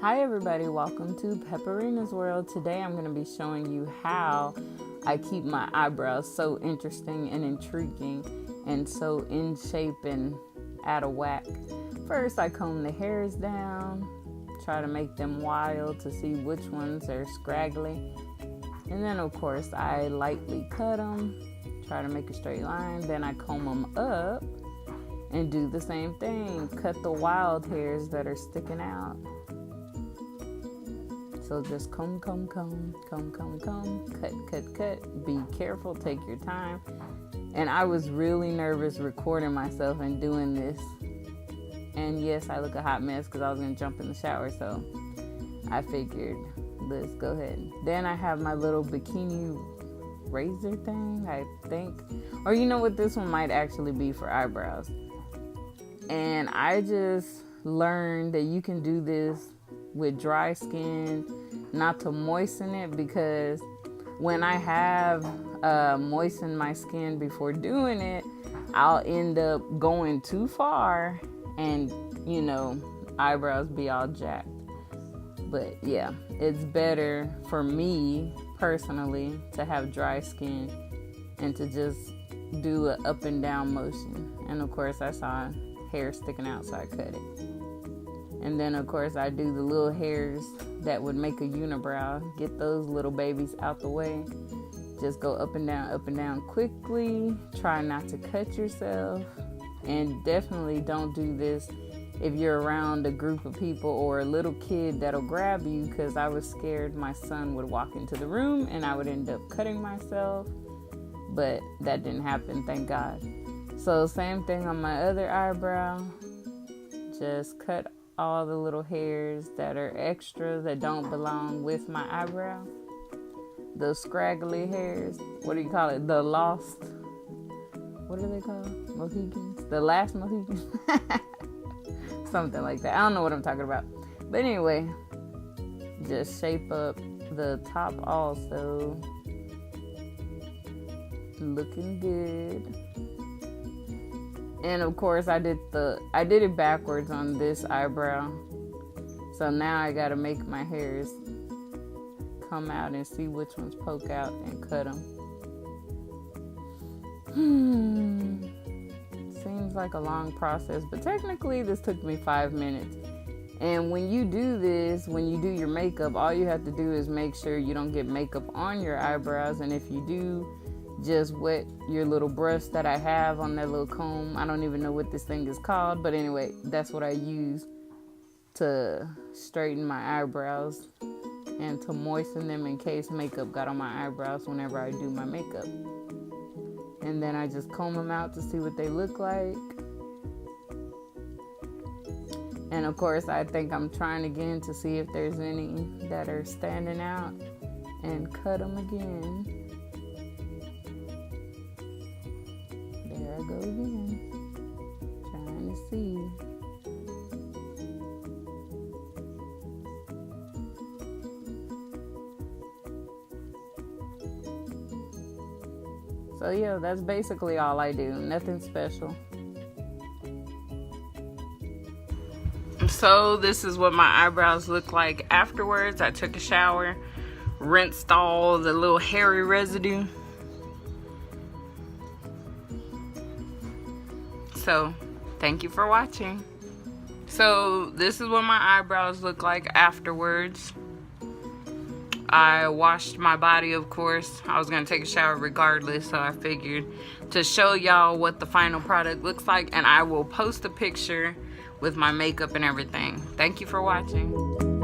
Hi everybody, welcome to Pepperina's World. Today I'm going to be showing you how I keep my eyebrows so interesting and intriguing and so in shape and out of whack. First I comb the hairs down, try to make them wild to see which ones are scraggly. And then of course I lightly cut them, try to make a straight line. Then I comb them up and do the same thing, cut the wild hairs that are sticking out. So just comb, cut. Be careful, take your time. And I was really nervous recording myself and doing this. And yes, I look a hot mess because I was going to jump in the shower. So I figured, let's go ahead. Then I have my little bikini razor thing, I think. Or you know what, this one might actually be for eyebrows. And I just learned that you can do this with dry skin, not to moisten it, because when I have moistened my skin before doing it, I'll end up going too far and, eyebrows be all jacked. But yeah, it's better for me personally to have dry skin and to just do an up and down motion. And of course I saw hair sticking out, so I cut it. And then of course I do the little hairs that would make a unibrow. Get those little babies out the way. Just go up and down quickly. Try not to cut yourself. And definitely don't do this if you're around a group of people or a little kid that'll grab you, because I was scared my son would walk into the room and I would end up cutting myself. But that didn't happen, thank God. So same thing on my other eyebrow. Just cut all the little hairs that are extra that don't belong with my eyebrow. The scraggly hairs. What do you call it? The lost. What are they called? Mohicans? The last Mohicans? Something like that. I don't know what I'm talking about. But anyway, just shape up the top also. Looking good. And of course I did it backwards on this eyebrow. So now I gotta make my hairs come out and see which ones poke out and cut them. Seems like a long process, but technically this took me 5 minutes. And when you do this, when you do your makeup, all you have to do is make sure you don't get makeup on your eyebrows. And if you do, just wet your little brush that I have on that little comb. I don't even know what this thing is called, but anyway, that's what I use to straighten my eyebrows and to moisten them in case makeup got on my eyebrows whenever I do my makeup. And then I just comb them out to see what they look like. And of course, I think I'm trying again to see if there's any that are standing out and cut them again. There I go again, trying to see. So yeah, that's basically all I do, nothing special. So this is what my eyebrows look like afterwards. I took a shower, rinsed all the little hairy residue. So, thank you for watching. So, this is what my eyebrows look like afterwards. I washed my body, of course. I was going to take a shower regardless, so I figured to show y'all what the final product looks like, and I will post a picture with my makeup and everything. Thank you for watching.